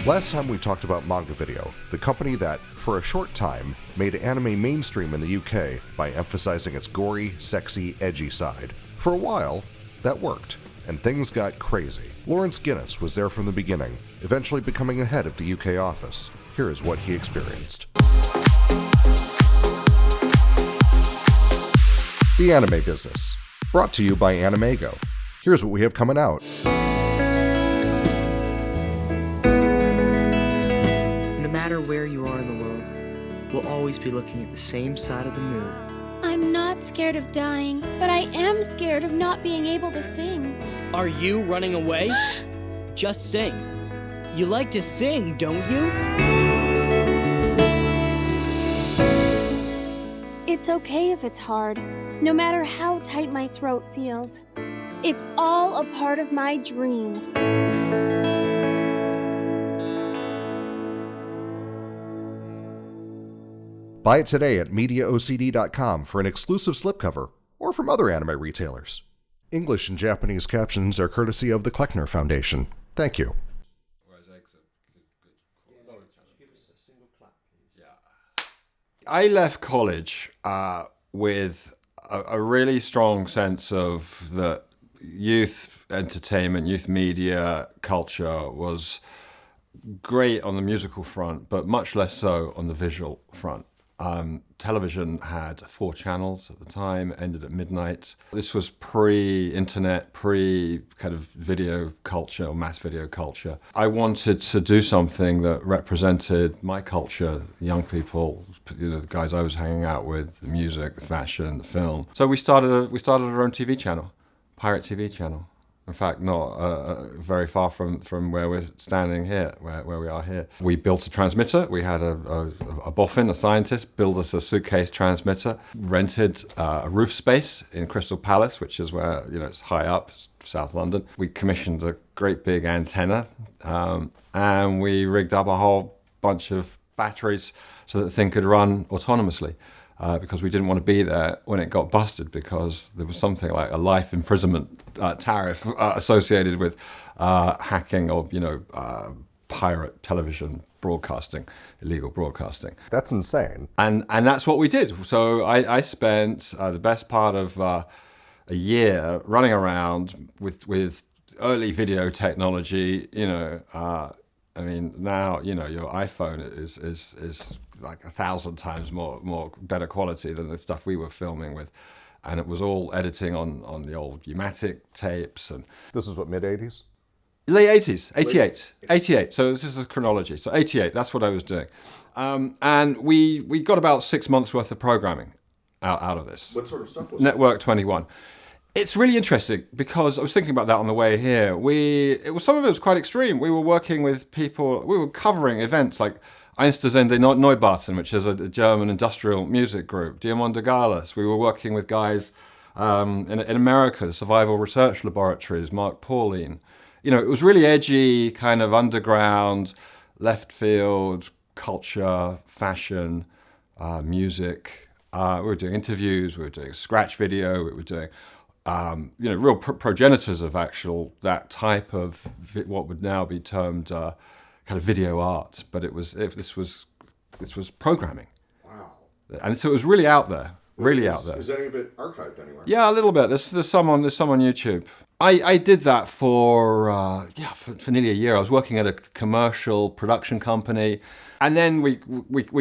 Last time we talked about Manga Video, the company that, for a short time, made anime mainstream in the UK by emphasizing its gory, sexy, edgy side. For a while, that worked, and things got crazy. Lawrence Guinness was there from the beginning, eventually becoming the head of the UK office. Here is what he experienced. The Anime Business, brought to you by Animego. Here's what we have coming out. No matter where you are in the world, we'll always be looking at the same side of the moon. I'm not scared of dying, but I am scared of not being able to sing. Are you running away? Just sing. You like to sing, don't you? It's okay if it's hard, no matter how tight my throat feels. It's all a part of my dream. Buy it today at MediaOCD.com for an exclusive slipcover, or from other anime retailers. English and Japanese captions are courtesy of the Kleckner Foundation. Thank you. I left college with a really strong sense of that youth entertainment, youth media culture was great on the musical front, but much less so on the visual front. Television had 4 channels at the time, ended at midnight. This was pre-internet, pre-kind of video culture or mass video culture. I wanted to do something that represented my culture, young people, the guys I was hanging out with, the music, the fashion, the film. So we started our own TV channel, Pirate TV channel. In fact, not very far from where we're standing here, where we are here. We built a transmitter. We had a boffin, a scientist, build us a suitcase transmitter, rented a roof space in Crystal Palace, which is where, it's high up, South London. We commissioned a great big antenna, and we rigged up a whole bunch of batteries so that the thing could run autonomously. Because we didn't want to be there when it got busted, because there was something like a life imprisonment tariff associated with hacking or pirate television broadcasting, illegal broadcasting. That's insane. And that's what we did. So I spent the best part of a year running around with early video technology. Now your iPhone is like 1,000 times more better quality than the stuff we were filming with, and it was all editing on the old U-matic tapes. And this is what, mid-80s? Late 80s, 88. So this is a chronology. So 88, that's what I was doing, and we got about 6 months worth of programming out of this. What sort of stuff was it? Network 21. It's really interesting because I was thinking about that on the way here. Some of it was quite extreme. We were working with people. We were covering events like Einstürzende Neubauten, which is a German industrial music group. Diamond de Galas. We were working with guys in America, Survival Research Laboratories, Mark Pauline. It was really edgy, kind of underground, left field culture, fashion, music. We were doing interviews. We were doing scratch video. We were doing real progenitors of that type of what would now be termed kind of video art, but this was programming. Wow! And so it was really out there, out there. Is any of it archived anywhere? Yeah, a little bit. There's some on YouTube. I did that for nearly a year. I was working at a commercial production company, and then we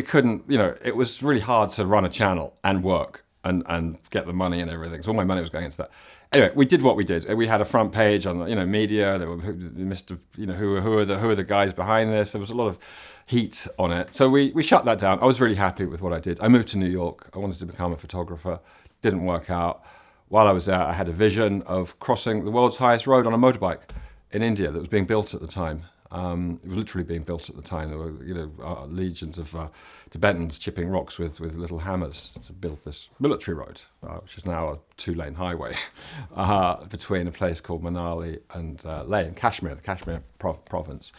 couldn't. It was really hard to run a channel and work and get the money and everything. So all my money was going into that. Anyway, we did what we did. We had a front page on media. There were who are the guys behind this. There was a lot of heat on it. So we shut that down. I was really happy with what I did. I moved to New York. I wanted to become a photographer. Didn't work out. While I was there, I had a vision of crossing the world's highest road on a motorbike in India that was being built at the time. It was literally being built at the time. There were legions of Tibetans chipping rocks with little hammers to build this military road, which is now a 2-lane highway between a place called Manali and Leh in Kashmir, the Kashmir province.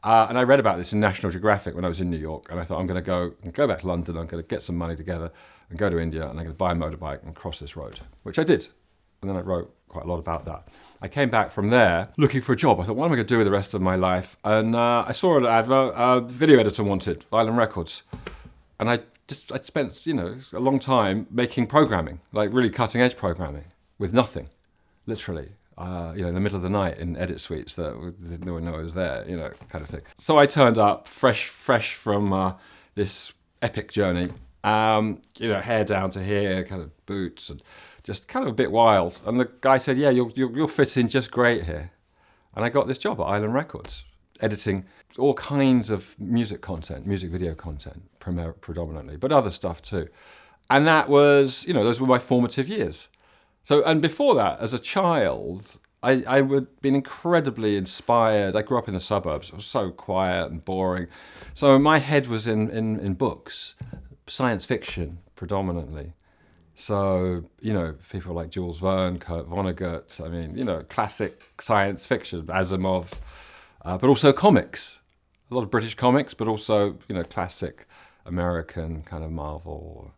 And I read about this in National Geographic when I was in New York, and I thought, I'm going to go back to London. I'm going to get some money together and go to India, and I'm going to buy a motorbike and cross this road, which I did. And then I wrote quite a lot about that. I came back from there looking for a job. I thought, what am I going to do with the rest of my life? And I saw an advert, a video editor wanted, Island Records. And I spent, a long time making programming, like really cutting edge programming with nothing, literally. In the middle of the night in edit suites that no one knew I was there, kind of thing. So I turned up fresh from this epic journey, hair down to here, kind of boots, and just kind of a bit wild. And the guy said, yeah, you'll fit in just great here. And I got this job at Island Records, editing all kinds of music content, music video content, predominantly, but other stuff too. And that was, those were my formative years. So, and before that, as a child, I would been incredibly inspired. I grew up in the suburbs. It was so quiet and boring. So my head was in books, science fiction predominantly. So, people like Jules Verne, Kurt Vonnegut, classic science fiction, Asimov, but also comics. A lot of British comics, but also, classic American kind of Marvel.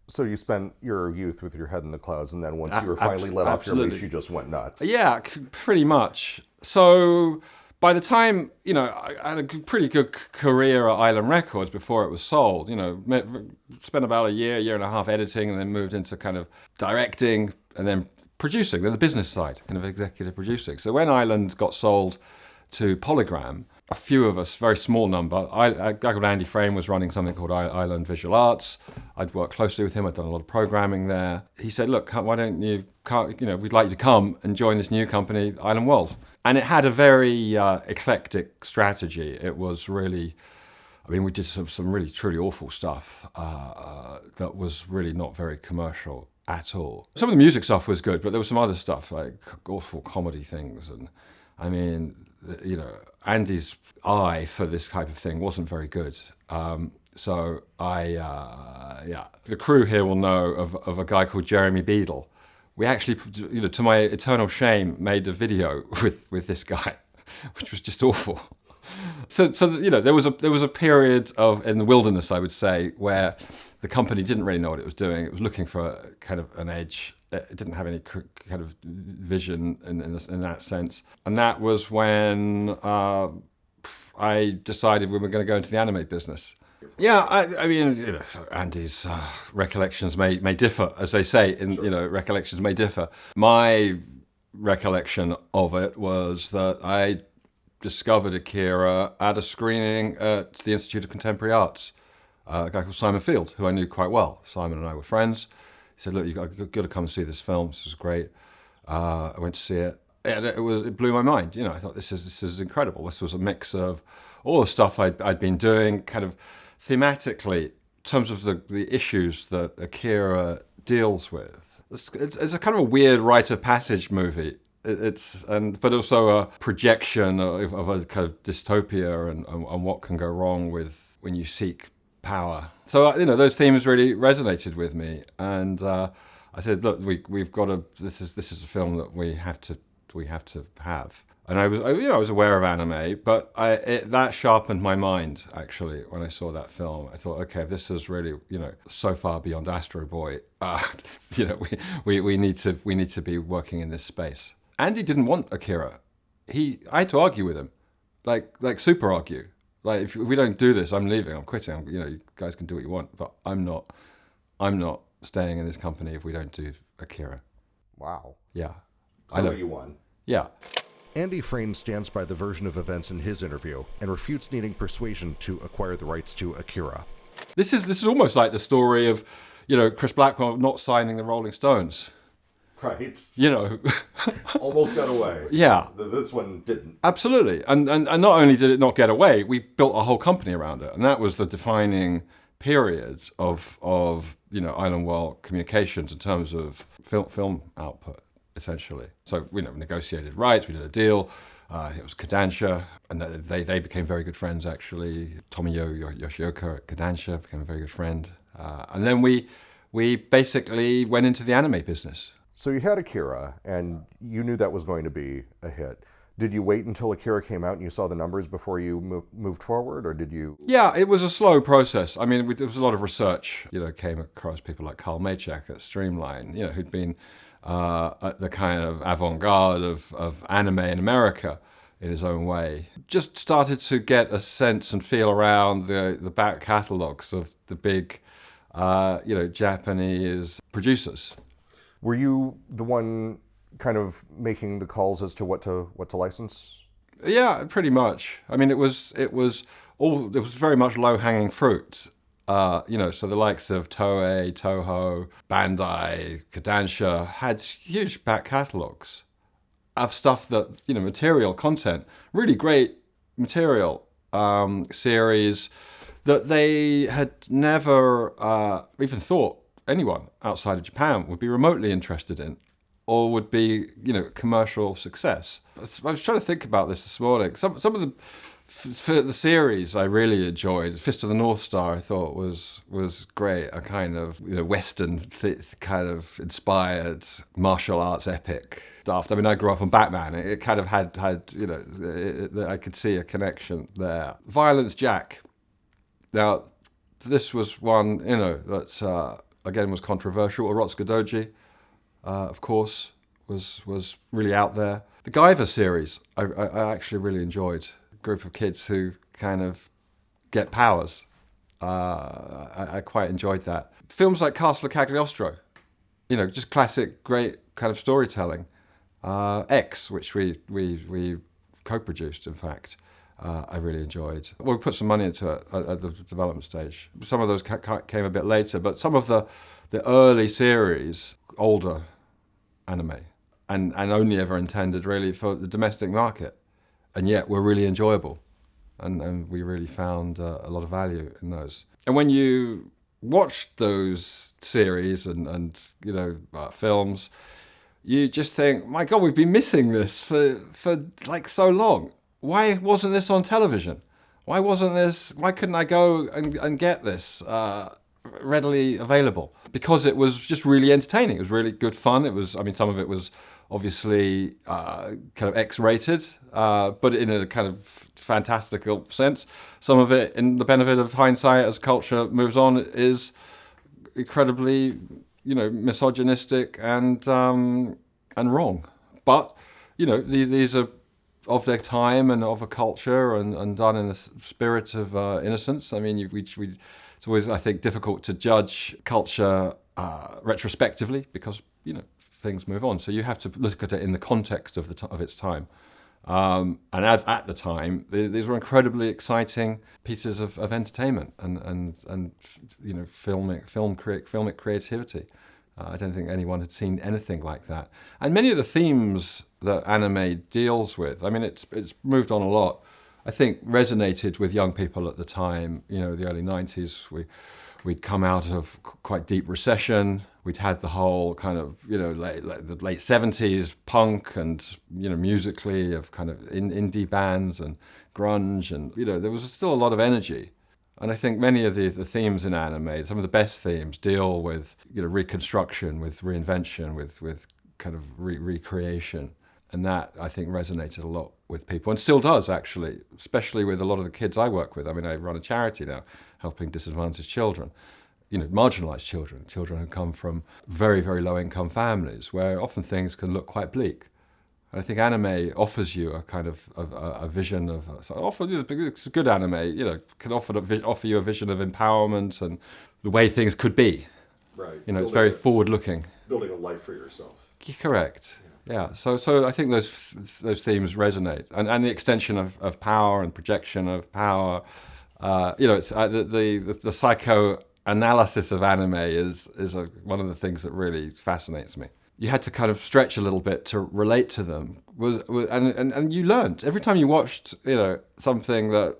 So you spent your youth with your head in the clouds, and then once you were finally let off your leash, you just went nuts. Yeah, pretty much. So by the time, I had a pretty good career at Island Records before it was sold. Spent about a year and a half editing, and then moved into kind of directing and then producing, then the business side, kind of executive producing. So when Island got sold to Polygram, a few of us, very small number. A guy called Andy Frame was running something called Island Visual Arts. I'd worked closely with him. I'd done a lot of programming there. He said, look, why don't you, we'd like you to come and join this new company, Island World. And it had a very eclectic strategy. It was really, we did some really, truly awful stuff that was really not very commercial at all. Some of the music stuff was good, but there was some other stuff, like awful comedy things. And Andy's eye for this type of thing wasn't very good. The crew here will know of a guy called Jeremy Beadle. We actually, to my eternal shame, made a video with this guy, which was just awful. So there was a period in the wilderness, I would say, where the company didn't really know what it was doing. It was looking for kind of an edge. It didn't have any kind of vision in that sense. And that was when I decided we were going to go into the anime business. Yeah, Andy's recollections may differ, as they say. Recollections may differ. My recollection of it was that I discovered Akira at a screening at the Institute of Contemporary Arts. A guy called Simon Field, who I knew quite well. Simon and I were friends. He said, look, you've got to come and see this film. This is great. I went to see it. And it blew my mind. I thought, this is incredible. This was a mix of all the stuff I'd been doing, kind of thematically, in terms of the issues that Akira deals with. It's a kind of a weird rite of passage movie. But also a projection of a kind of dystopia and what can go wrong with when you seek power. So those themes really resonated with me, and I said, look, we've got to. This is a film that we have to have. And I was aware of anime, but that sharpened my mind actually when I saw that film. I thought, okay, this is really so far beyond Astro Boy. We need to be working in this space. Andy didn't want Akira. I had to argue with him, like super argue. Like, if we don't do this, I'm leaving. I'm quitting. You guys can do what you want, but I'm not staying in this company if we don't do Akira. Wow. Yeah. I know you won. Yeah. Andy Frame stands by the version of events in his interview and refutes needing persuasion to acquire the rights to Akira. This is almost like the story of, Chris Blackwell not signing the Rolling Stones. Right. Almost got away. Yeah. This one didn't. Absolutely. And not only did it not get away, we built a whole company around it. And that was the defining period of Island World Communications in terms of film output, essentially. So we negotiated rights, we did a deal. It was Kodansha, and they became very good friends, actually. Tomoyo Yoshioka at Kodansha became a very good friend. And then we basically went into the anime business. So you had Akira, and you knew that was going to be a hit. Did you wait until Akira came out and you saw the numbers before you moved forward, or did you? Yeah, it was a slow process. I mean, there was a lot of research. Came across people like Carl Maychak at Streamline, who'd been at the kind of avant-garde of anime in America in his own way. Just started to get a sense and feel around the back catalogues of the big, Japanese producers. Were you the one kind of making the calls as to what to license? Yeah, pretty much. I mean, it was very much low-hanging fruit. So the likes of Toei, Toho, Bandai, Kodansha had huge back catalogues of stuff that, material content, really great material, series that they had never even thought anyone outside of Japan would be remotely interested in, or would be, commercial success. I was trying to think about this morning. Some of the series I really enjoyed. Fist of the North Star I thought was great. A kind of Western kind of inspired martial arts epic stuff. I mean, I grew up on Batman. It kind of had I could see a connection there. Violence Jack. Now, this was one that again was controversial. Orotsuka Doji, of course, was really out there. The Guyver series I actually really enjoyed. Group of kids who kind of get powers. I quite enjoyed that. Films like Castle of Cagliostro, just classic, great kind of storytelling. X, which we co-produced, in fact, I really enjoyed. Well, we put some money into it at the development stage. Some of those came a bit later, but some of the early series, older anime, and only ever intended really for the domestic market. And yet were really enjoyable, and we really found a lot of value in those. And when you watch those series and films, you just think, my God, we've been missing this for like so long. Why wasn't this on television? Why couldn't I go and get this readily available? Because it was just really entertaining. It was really good fun. Some of it was obviously kind of X-rated, but in a kind of fantastical sense. Some of it, in the benefit of hindsight as culture moves on, is incredibly, misogynistic and wrong. But, these are of their time and of a culture and done in the spirit of innocence. I mean, it's always, I think, difficult to judge culture retrospectively because, things move on. So you have to look at it in the context of its time. And at the time, these were incredibly exciting pieces of entertainment and filmic creativity. I don't think anyone had seen anything like that. And many of the themes that anime deals with, I mean, it's moved on a lot. I think resonated with young people at the time. The early 90s, we'd come out of quite deep recession. We'd had the whole kind of, the late 70s punk and, musically of kind of indie bands and grunge. And, there was still a lot of energy. And I think many of the themes in anime, some of the best themes, deal with, reconstruction, with reinvention, with kind of recreation. And that, I think, resonated a lot with people and still does, actually, especially with a lot of the kids I work with. I mean, I run a charity now helping disadvantaged children, marginalized children who come from very, very low-income families where often things can look quite bleak. And I think anime offers you a kind of a vision of, it's a good anime, can offer you a vision of empowerment and the way things could be. Right. It's very forward-looking. Building a life for yourself. Correct. Yeah. So I think those themes resonate, and the extension of power and projection of power. It's the psychoanalysis of anime is one of the things that really fascinates me. You had to kind of stretch a little bit to relate to them, and you learned every time you watched something that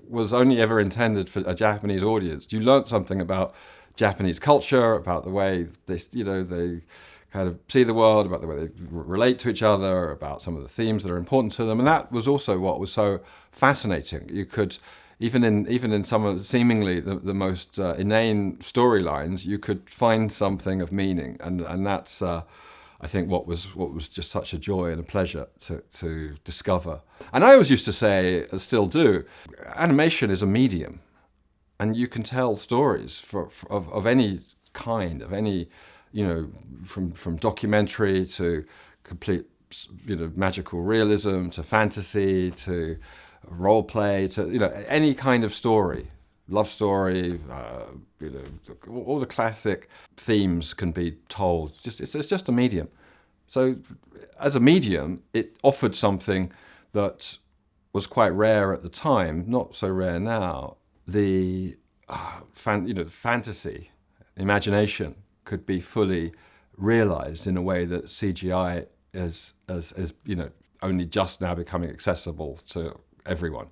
was only ever intended for a Japanese audience. You learned something about Japanese culture, about the way they kind of see the world, about the way they relate to each other, about some of the themes that are important to them. And that was also what was so fascinating. You could, even in some of seemingly the most inane storylines, you could find something of meaning. And that's, I I think what was just such a joy and a pleasure to discover. And I always used to say, and still do, animation is a medium, and you can tell stories of any kind, of any, from documentary to complete, magical realism, to fantasy, to role play, to any kind of story. Love story, all the classic themes can be told. It's just a medium. So, as a medium, it offered something that was quite rare at the time, not so rare now. The fantasy, imagination could be fully realized in a way that CGI is only just now becoming accessible to everyone.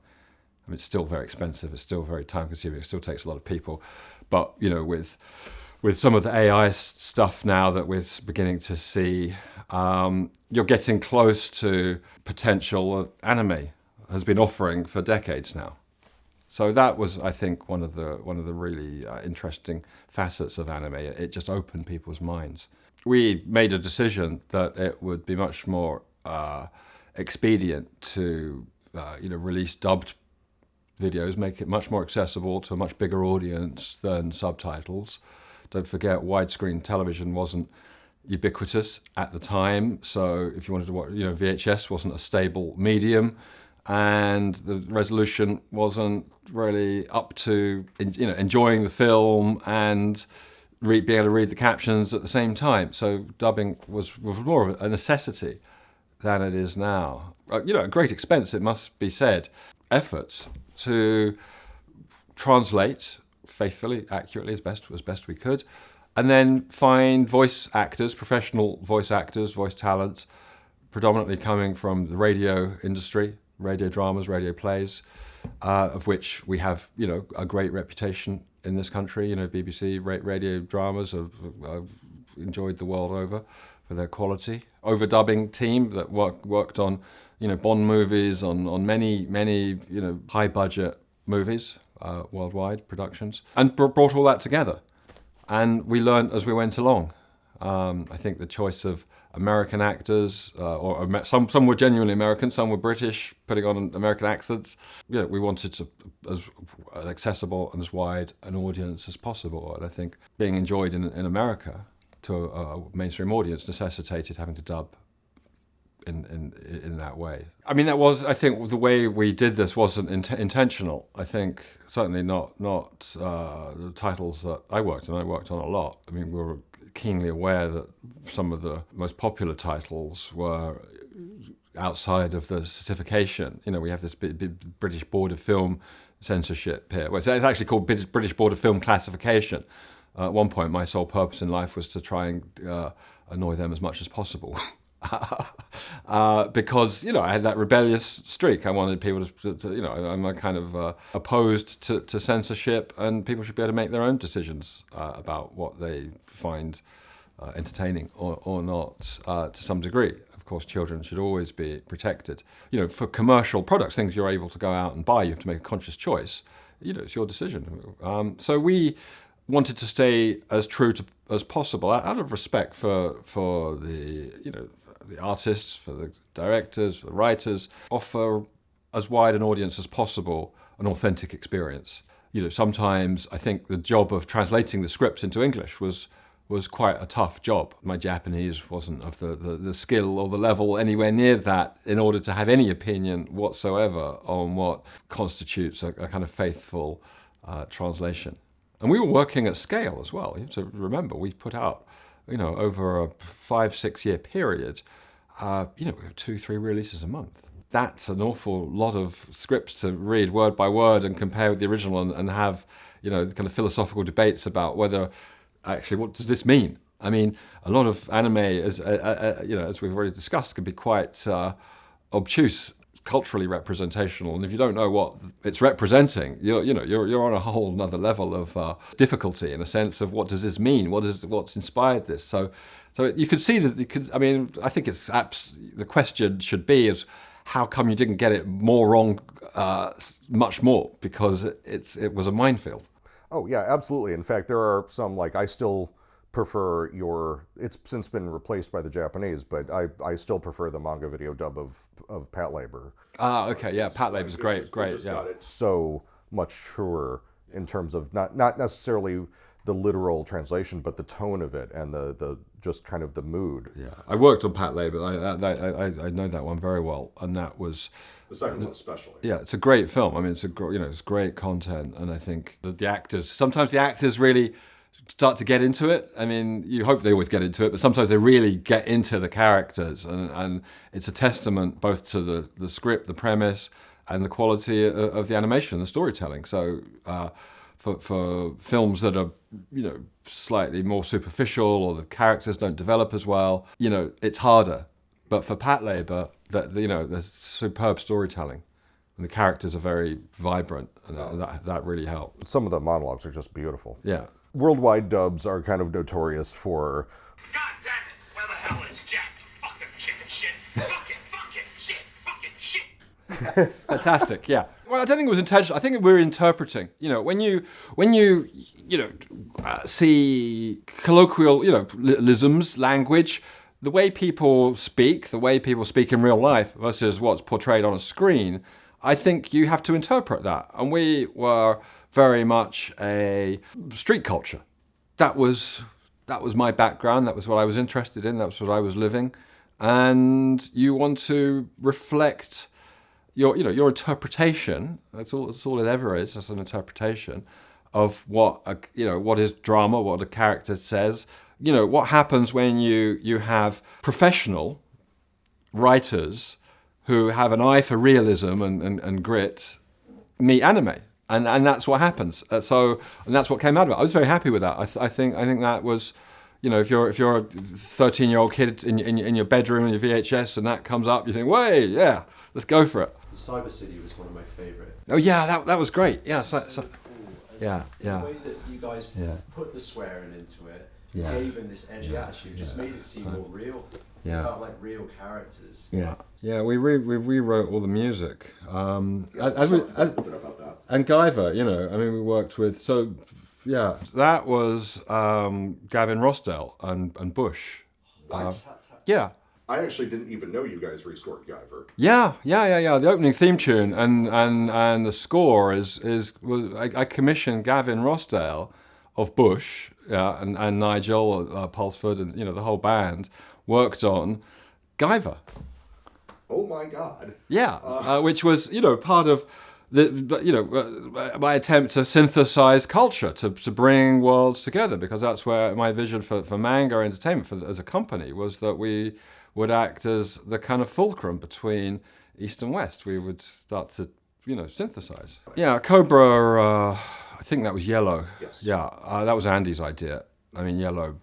I mean, it's still very expensive. It's still very time-consuming. It still takes a lot of people. But with some of the AI stuff now that we're beginning to see, you're getting close to potential anime has been offering for decades now. So that was, I think, one of the really interesting facets of anime. It just opened people's minds. We made a decision that it would be much more expedient to release dubbed videos, make it much more accessible to a much bigger audience than subtitles. Don't forget, widescreen television wasn't ubiquitous at the time, so if you wanted to watch, VHS wasn't a stable medium, and the resolution wasn't really up to enjoying the film and being able to read the captions at the same time. So dubbing was more of a necessity than it is now. At great expense, it must be said, efforts to translate faithfully, accurately, as best we could, and then find voice actors, professional voice actors, voice talent, predominantly coming from the radio industry, radio dramas, radio plays, of which we have, a great reputation in this country. BBC radio dramas have enjoyed the world over for their quality. Overdubbing team that worked on, Bond movies, on many, high budget movies, worldwide productions, and brought all that together. And we learned as we went along. I think the choice of American actors, some were genuinely American, some were British, putting on American accents. We wanted to as accessible and as wide an audience as possible. And I think being enjoyed in America to a mainstream audience necessitated having to dub in that way. I mean, I think the way we did this wasn't intentional. I think certainly not the titles that I worked on a lot. I mean, we were keenly aware that some of the most popular titles were outside of the certification. We have this British Board of Film censorship here. Well, it's actually called British Board of Film Classification. At one point, my sole purpose in life was to try and annoy them as much as possible. Because I had that rebellious streak. I wanted people to I'm a kind of opposed to censorship, and people should be able to make their own decisions about what they find entertaining or not to some degree. Of course, children should always be protected. For commercial products, things you're able to go out and buy, you have to make a conscious choice. It's your decision. So we wanted to stay as true as possible, out of respect for the the artists, for the directors, for the writers, offer as wide an audience as possible an authentic experience. Sometimes I think the job of translating the scripts into English was quite a tough job. My Japanese wasn't of the skill or the level anywhere near that in order to have any opinion whatsoever on what constitutes a kind of faithful translation. And we were working at scale as well. You have to remember, we put out, over a 5-6 year period, we have 2-3 releases a month. That's an awful lot of scripts to read word by word and compare with the original and have, kind of philosophical debates about whether actually what does this mean. I mean, a lot of anime, as we've already discussed, can be quite obtuse, culturally representational, and if you don't know what it's representing, you're on a whole another level of difficulty in a sense of what does this mean? What's inspired this? So you could see that. I think the question should be is how come you didn't get it more wrong, much more, because it was a minefield. Oh yeah, absolutely. In fact, there are some, I still prefer it's since been replaced by the Japanese, but I still prefer the manga video dub of Patlabor. Ah, okay, yeah, Patlabor's great, yeah. So much truer in terms of not necessarily the literal translation, but the tone of it and the just kind of the mood. Yeah, I worked on Patlabor. I know that one very well, and that was The second one especially. yeah, it's a great film. I mean, it's great content, and I think that sometimes the actors really start to get into it. I mean, you hope they always get into it, but sometimes they really get into the characters, and it's a testament both to the script, the premise, and the quality of the animation, the storytelling. So for films that are, slightly more superficial, or the characters don't develop as well, it's harder. But for Patlabor, there's superb storytelling, and the characters are very vibrant, and that really helped. Some of the monologues are just beautiful. Yeah. Worldwide dubs are kind of notorious for... God damn it! Where the hell is Jack? Fucking chicken shit! Fucking shit! Fucking shit! Fantastic, yeah. Well, I don't think it was intentional. I think we were interpreting. When you see colloquial, lisms, language, the way people speak in real life versus what's portrayed on a screen, I think you have to interpret that. And we were very much a street culture. That was my background. That was what I was interested in. That was what I was living. And you want to reflect your interpretation. That's all it ever is. Just an interpretation of what is drama, what a character says. What happens when you have professional writers who have an eye for realism and grit meet anime. And that's what happens. And that's what came out of it. I was very happy with that. I think that was, if you're a 13-year-old kid in your bedroom and your VHS and that comes up, you think, "Way, yeah, let's go for it." Cyber City was one of my favourite. Oh yeah, that was great. Yeah, yeah. The way that you guys put the swearing into it, gave him this edgy attitude, just made it seem more real. Yeah. It felt like real characters. Yeah. We rewrote all the music. And Guyver, we worked with. So, yeah, that was Gavin Rossdale and Bush. Yeah. I actually didn't even know you guys restored Guyver. Yeah. The opening theme tune and the score I commissioned Gavin Rossdale of Bush, and Nigel Pulsford, and the whole band worked on Guyver. Oh my God! Yeah, which was part of my attempt to synthesize culture, to bring worlds together, because that's where my vision for manga entertainment as a company was, that we would act as the kind of fulcrum between East and West. We would start to synthesize. Yeah, Cobra. I think that was Yellow. Yes. Yeah, that was Andy's idea. I mean, Yellow,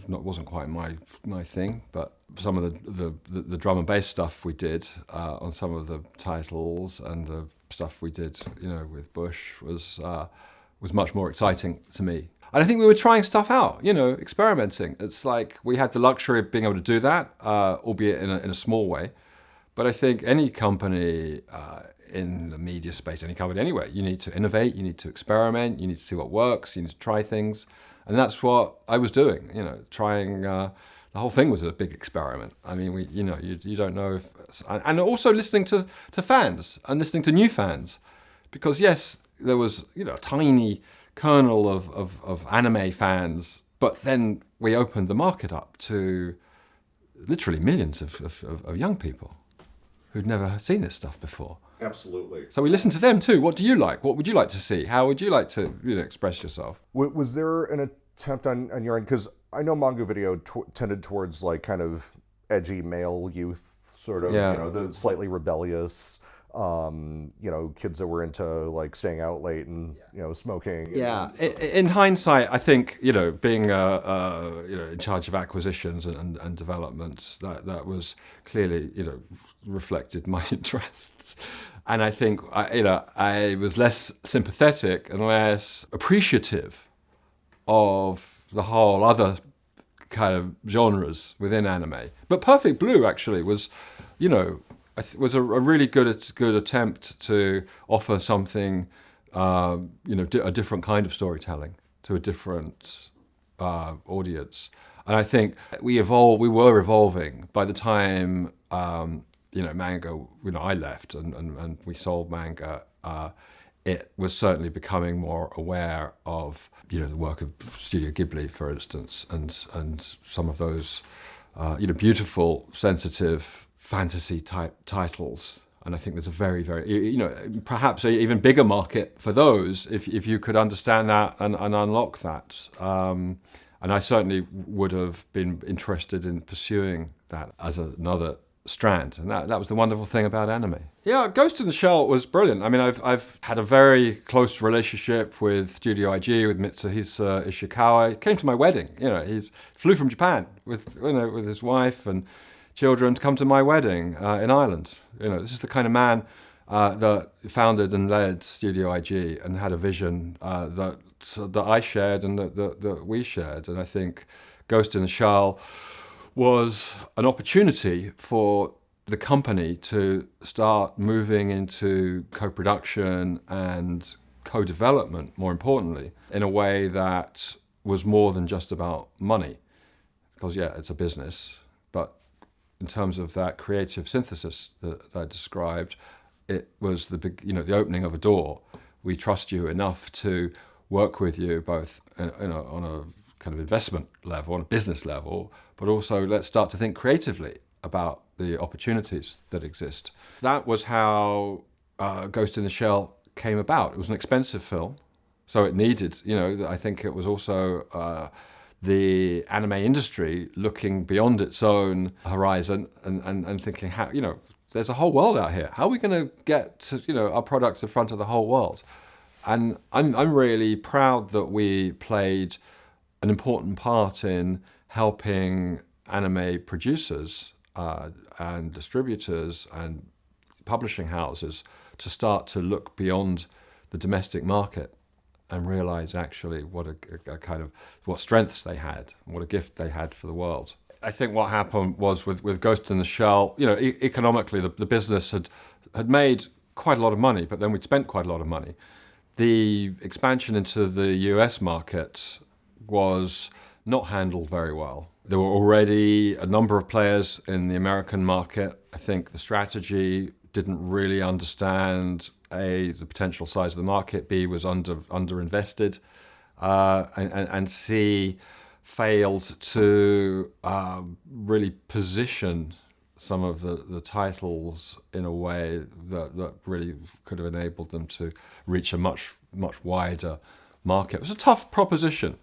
wasn't quite my thing, but some of the drum and bass stuff we did on some of the titles, and the stuff we did, with Bush was much more exciting to me. And I think we were trying stuff out, experimenting. It's like we had the luxury of being able to do that, albeit in a small way. But I think any company in the media space, any company anyway, you need to innovate, you need to experiment, you need to see what works, you need to try things. And that's what I was doing, trying. The whole thing was a big experiment. I mean, you don't know if, and also listening to fans and listening to new fans, because yes, there was a tiny kernel of anime fans, but then we opened the market up to literally millions of young people who'd never seen this stuff before. Absolutely. So we listened to them too. What do you like? What would you like to see? How would you like to express yourself? Was there an attempt on your end? Because I know manga video tended towards like kind of edgy male youth, sort of, the slightly rebellious, kids that were into like staying out late and smoking. Yeah. In hindsight, I think being in charge of acquisitions and developments, that was clearly reflected my interests. And I think I was less sympathetic and less appreciative of the whole other kind of genres within anime. But Perfect Blue actually was, was a really good attempt to offer something, a different kind of storytelling to a different audience. And I think we were evolving by the time, Manga, I left and we sold Manga. It was certainly becoming more aware of, the work of Studio Ghibli, for instance, and some of those, beautiful, sensitive fantasy type titles. And I think there's a very, very, perhaps an even bigger market for those if you could understand that and unlock that. And I certainly would have been interested in pursuing that as another strand. And that was the wonderful thing about anime. Yeah, Ghost in the Shell was brilliant. I mean, I've had a very close relationship with Studio IG, with Mitsuhisa Ishikawa. He came to my wedding. He flew from Japan with his wife and children to come to my wedding in Ireland. This is the kind of man that founded and led Studio IG and had a vision that I shared and that we shared. And I think Ghost in the Shell was an opportunity for the company to start moving into co-production and co-development, more importantly, in a way that was more than just about money. Because, yeah, it's a business, but in terms of that creative synthesis that I described, it was the big, the opening of a door. We trust you enough to work with you both on a kind of investment level, on a business level, but also let's start to think creatively about the opportunities that exist. That was how Ghost in the Shell came about. It was an expensive film, so it needed, I think it was also the anime industry looking beyond its own horizon and thinking how, there's a whole world out here. How are we going to get to, our products in front of the whole world? And I'm really proud that we played an important part in helping anime producers and distributors and publishing houses to start to look beyond the domestic market and realize actually what what strengths they had, what a gift they had for the world. I think what happened was with Ghost in the Shell, economically the business had made quite a lot of money, but then we'd spent quite a lot of money. The expansion into the US market was not handled very well. There were already a number of players in the American market. I think the strategy didn't really understand A, the potential size of the market, B, was underinvested, and C, failed to really position some of the titles in a way that really could have enabled them to reach a much wider market. It was a tough proposition.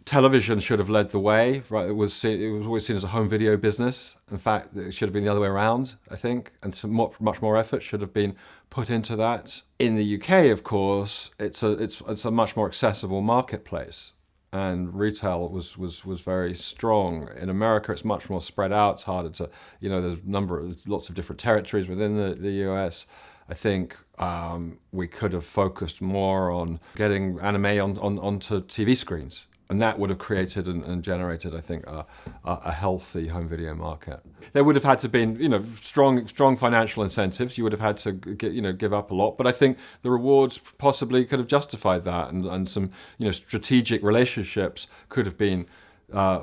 Television should have led the way, right? It was always seen as a home video business. In fact, it should have been the other way around, I think, and much more effort should have been put into that. In the UK, of course, it's a much more accessible marketplace, and retail was very strong. In America, it's much more spread out. It's harder to, there's lots of different territories within the US. I think we could have focused more on getting anime onto TV screens, and that would have created and generated, I think, a healthy home video market. There would have had to been, strong financial incentives. You would have had to give up a lot, but I think the rewards possibly could have justified that, and some strategic relationships could have been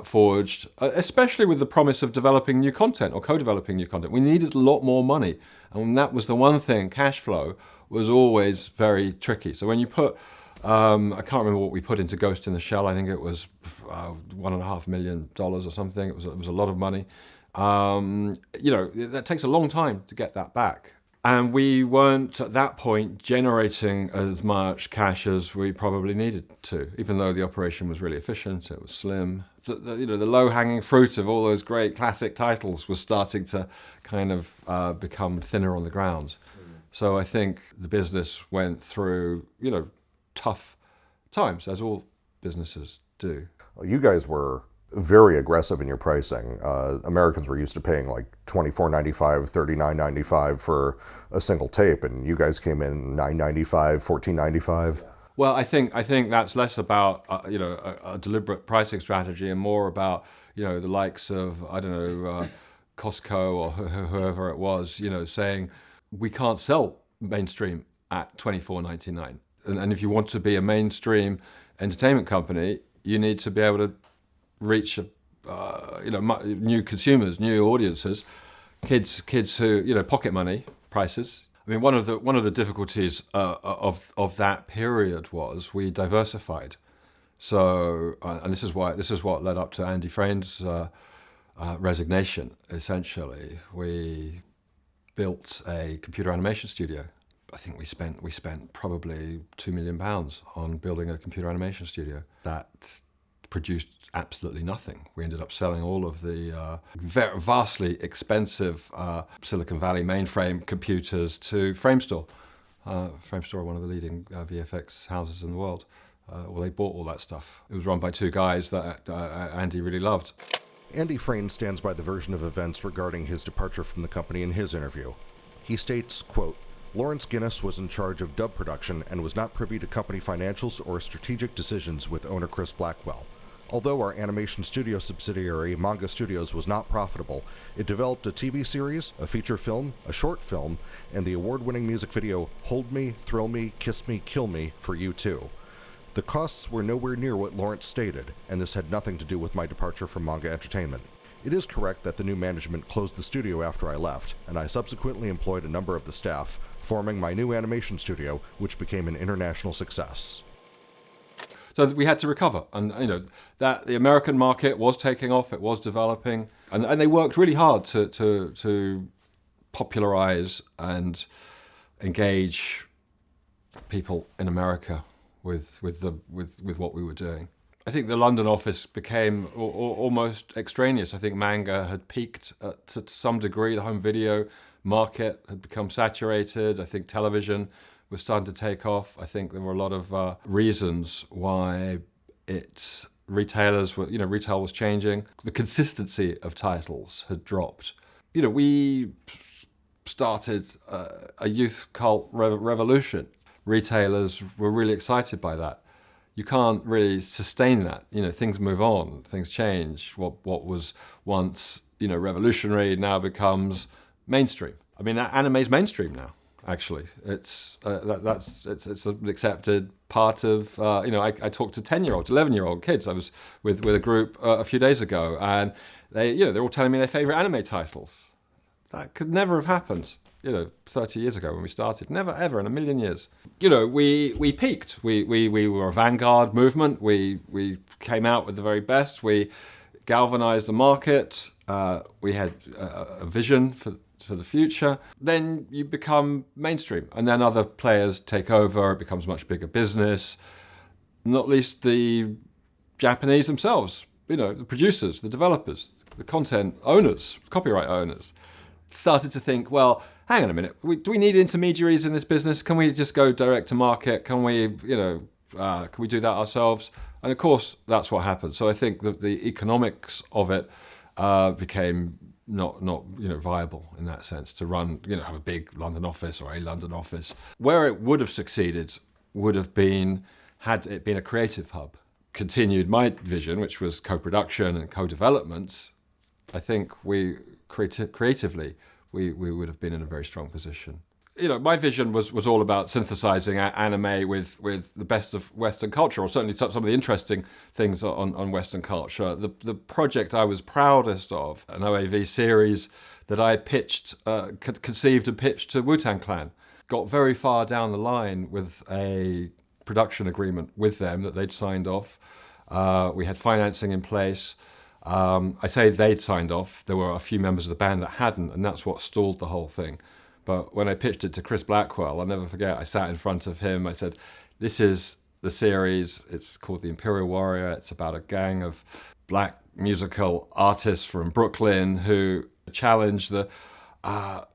forged, especially with the promise of developing new content or co-developing new content. We needed a lot more money, and that was the one thing. Cash flow was always very tricky. So when you put, I can't remember what we put into Ghost in the Shell. I think it was $1.5 million or something. It was a lot of money. That takes a long time to get that back. And we weren't at that point generating as much cash as we probably needed to, even though the operation was really efficient, it was slim. The low-hanging fruit of all those great classic titles was starting to kind of become thinner on the ground. So I think the business went through, tough times, as all businesses do. You guys were very aggressive in your pricing. Americans were used to paying like $24.95, $39.95 for a single tape, and you guys came in $9.95, $14.95. Well, I think that's less about a deliberate pricing strategy and more about the likes of Costco or whoever it was saying we can't sell mainstream at $24.99, and if you want to be a mainstream entertainment company, you need to be able to reach new consumers, new audiences, kids who pocket money prices. I mean, one of the difficulties of that period was we diversified. So, and this is what led up to Andy Frain's resignation. Essentially, we built a computer animation studio. I think we spent probably £2 million on building a computer animation studio that produced absolutely nothing. We ended up selling all of the vastly expensive Silicon Valley mainframe computers to Framestore. Framestore are one of the leading VFX houses in the world. Well, they bought all that stuff. It was run by two guys that Andy really loved. Andy Frain stands by the version of events regarding his departure from the company in his interview. He states, quote, Lawrence Guinness was in charge of dub production and was not privy to company financials or strategic decisions with owner Chris Blackwell. Although our animation studio subsidiary, Manga Studios, was not profitable, it developed a TV series, a feature film, a short film, and the award-winning music video Hold Me, Thrill Me, Kiss Me, Kill Me for U2. The costs were nowhere near what Lawrence stated, and this had nothing to do with my departure from Manga Entertainment. It is correct that the new management closed the studio after I left, and I subsequently employed a number of the staff, forming my new animation studio, which became an international success. So we had to recover, and that the American market was taking off, it was developing, and they worked really hard to popularize and engage people in America with what we were doing. I think the London office became almost extraneous. I think manga had peaked to some degree. The home video market had become saturated. I think television was starting to take off. I think there were a lot of reasons why retail was changing. The consistency of titles had dropped. We started a youth cult revolution. Retailers were really excited by that. You can't really sustain that. Things move on, things change. What was once, revolutionary now becomes mainstream. I mean, anime's mainstream now. Actually, it's an accepted part of. I talked to 10-year-olds, 11-year-old kids. I was with a group a few days ago, and they're all telling me their favorite anime titles. That could never have happened. 30 years ago when we started. Never, ever in a million years. We peaked. We were a vanguard movement. We came out with the very best. We galvanized the market. We had a vision for the future. Then you become mainstream, and then other players take over. It becomes a much bigger business. Not least the Japanese themselves. The producers, the developers, the content owners, copyright owners, started to think, well, hang on a minute. Do we need intermediaries in this business? Can we just go direct to market? Can we, can we do that ourselves? And of course, that's what happened. So I think that the economics of it became not viable in that sense to run, have a big London office or a London office. Where it would have succeeded would have been had it been a creative hub. Continued my vision, which was co-production and co-development. I think creatively, we would have been in a very strong position. My vision was all about synthesizing anime with the best of Western culture, or certainly some of the interesting things on Western culture. The project I was proudest of, an OAV series that I conceived and pitched to Wu-Tang Clan, got very far down the line with a production agreement with them that they'd signed off. We had financing in place. I say they'd signed off. There were a few members of the band that hadn't, and that's what stalled the whole thing. But when I pitched it to Chris Blackwell, I'll never forget, I sat in front of him. I said, this is the series. It's called The Imperial Warrior. It's about a gang of black musical artists from Brooklyn who challenge the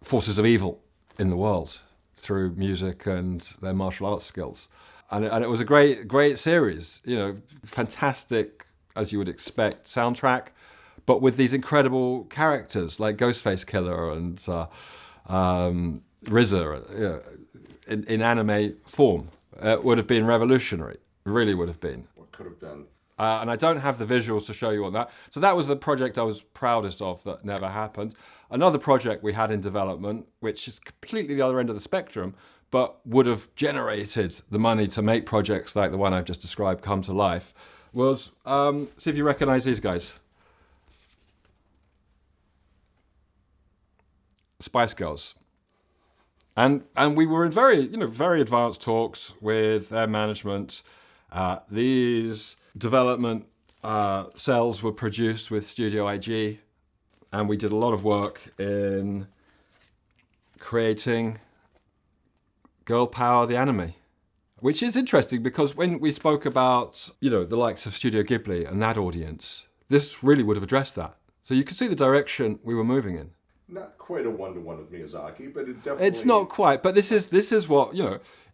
forces of evil in the world through music and their martial arts skills. And it was a great series, fantastic, as you would expect, soundtrack, but with these incredible characters like Ghostface Killer and RZA in anime form. It would have been revolutionary, really would have been. What could have been? And I don't have the visuals to show you on that. So that was the project I was proudest of that never happened. Another project we had in development, which is completely the other end of the spectrum, but would have generated the money to make projects like the one I've just described come to life, was, see if you recognize these guys. Spice Girls. And we were in very advanced talks with their management. These development cells were produced with Studio IG, and we did a lot of work in creating Girl Power the anime, which is interesting because when we spoke about, the likes of Studio Ghibli and that audience, this really would have addressed that. So you could see the direction we were moving in. Not quite a one-to-one with Miyazaki, but it definitely... It's not quite, but this is what,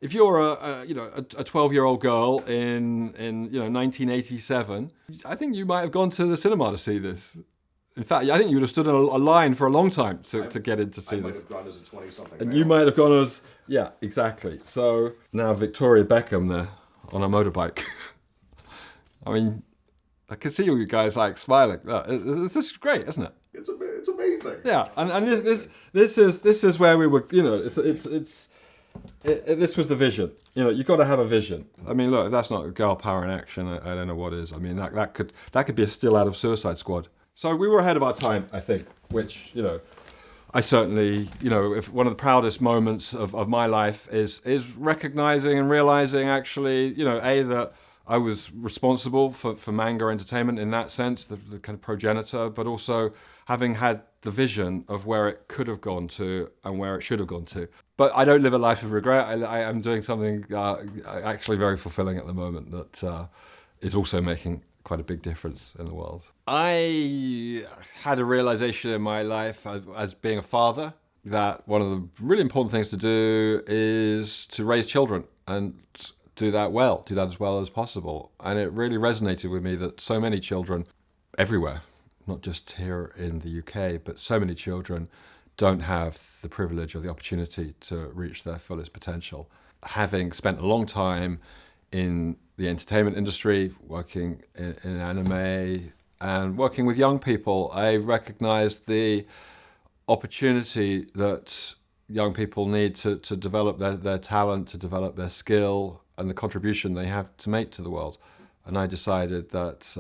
if you're a 12-year-old girl in 1987, I think you might have gone to the cinema to see this. In fact, I think you would have stood in a line for a long time to get in to see this. I might have gone as a 20-something. And you might have gone as... Yeah, exactly. So now Victoria Beckham there on a motorbike. I mean, I can see you guys smiling. This is great, isn't it? It's amazing. Yeah, and this is where we were. This was the vision. You've got to have a vision. I mean, look, if that's not girl power in action, I don't know what is. I mean, that could be a still out of Suicide Squad. So we were ahead of our time, I think. Which I certainly if one of the proudest moments of my life is recognizing and realizing actually that I was responsible for manga entertainment in that sense, the kind of progenitor, but also having had the vision of where it could have gone to and where it should have gone to. But I don't live a life of regret. I am doing something actually very fulfilling at the moment that is also making quite a big difference in the world. I had a realization in my life as being a father that one of the really important things to do is to raise children and do that as well as possible. And it really resonated with me that so many children everywhere, not just here in the UK, but so many children don't have the privilege or the opportunity to reach their fullest potential. Having spent a long time in the entertainment industry, working in anime and working with young people, I recognized the opportunity that young people need to develop their talent, to develop their skill, and the contribution they have to make to the world. And I decided that,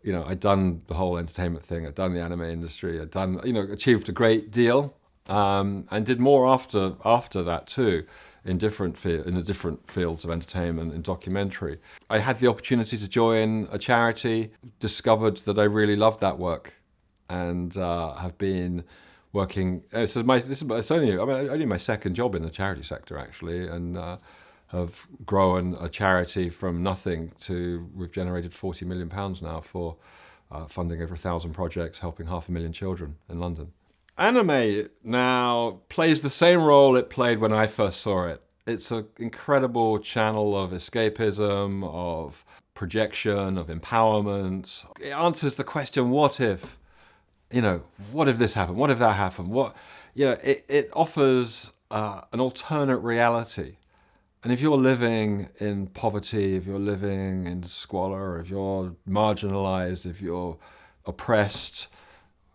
I'd done the whole entertainment thing, I'd done the anime industry, I'd done, achieved a great deal, and did more after that too, in the different fields of entertainment and documentary. I had the opportunity to join a charity, discovered that I really loved that work, and have been working. It's only my second job in the charity sector actually, and have grown a charity from nothing to we've generated £40 million now for funding over 1,000 projects, helping 500,000 children in London. Anime now plays the same role it played when I first saw it. It's an incredible channel of escapism, of projection, of empowerment. It answers the question, what if? What if this happened? What if that happened? It offers an alternate reality. And if you're living in poverty, if you're living in squalor, if you're marginalized, if you're oppressed,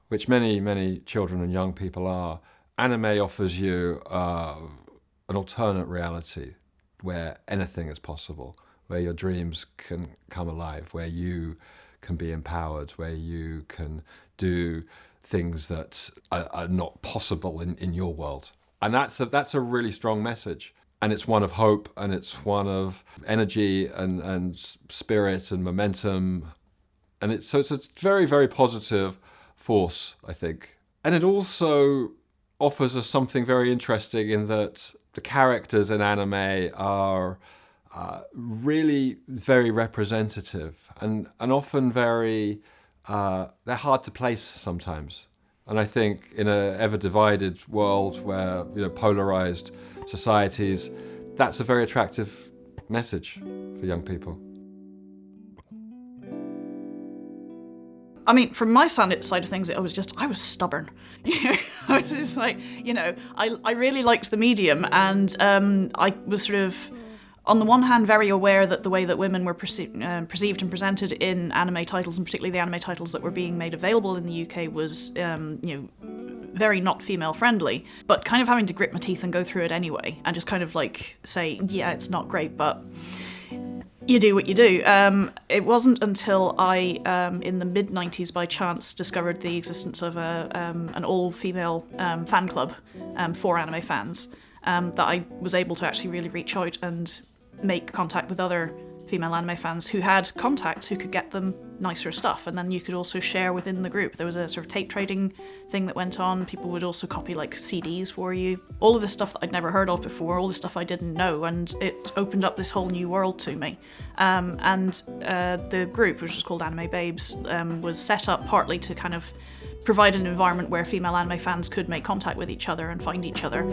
which many, many children and young people are, anime offers you an alternate reality where anything is possible, where your dreams can come alive, where you can be empowered, where you can do things that are not possible in your world. And that's a really strong message. And it's one of hope, and it's one of energy and spirit and momentum. And it's a very, very positive force, I think. And it also offers us something very interesting in that the characters in anime are really very representative and often very, they're hard to place sometimes. And I think in an ever-divided world where, polarized societies, that's a very attractive message for young people. I mean, from my side of things, I was stubborn. I was just like, I really liked the medium, and I was sort of, on the one hand, very aware that the way that women were perceived and presented in anime titles, and particularly the anime titles that were being made available in the UK, was, very not female friendly. But kind of having to grit my teeth and go through it anyway, and just kind of say, yeah, it's not great, but You do what you do. It wasn't until I, in the mid-90s, by chance, discovered the existence of an all-female fan club for anime fans, that I was able to actually really reach out and make contact with other female anime fans who had contacts who could get them nicer stuff. And then you could also share within the group. There was a sort of tape trading thing that went on. People would also copy like CDs for you. All of this stuff that I'd never heard of before, all the stuff I didn't know, and it opened up this whole new world to me. The group, which was called Anime Babes, was set up partly to kind of provide an environment where female anime fans could make contact with each other and find each other.